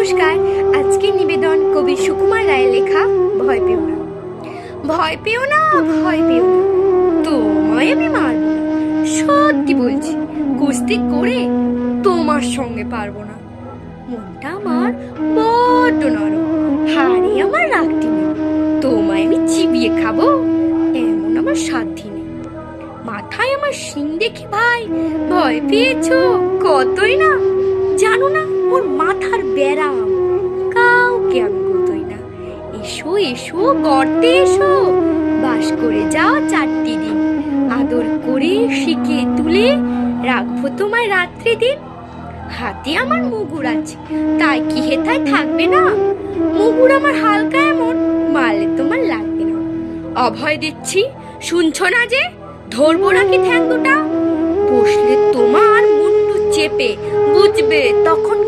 নমস্কার। আজকের নিবেদন কবি সুকুমার রায়ের লেখা ভয় পেও না। ভয় পেও না, ভয় পেও না, তোমায় আমি মারব না। সত্যি বলছি, কুস্তি করে তোমার সঙ্গে পারবো না। মনটা আমার বড্ড নরম, হাড়ে আমার রাখতে নেই। তোমায় আমি চিবিয়ে খাবো এমন আমার সাধ্যি নেই। মাথায় আমার শিং দেখে ভাই ভয় পেয়েছো কতই না, জানো না ওর মাথার ব্যারাম। কাউকে আমি কতই না। এসো এসো গর্তে এসো, বাস করে যাও 4টি দিন। আদর করে শিখে তুলে রাখবো তোমায় রাত্রি দিন। হাতে আমার মুগুর আছে, তাই কি হেথায় থাকবে না? মুগুর আমার হালকা এমন, মারলে তোমার লাগবে না। অভয় দিচ্ছি, শুনছো না যে? ধরবো নাকি ঠ্যাং দুটা? বসলে তোমার মুন্ডু চেপে বুঝবে তখন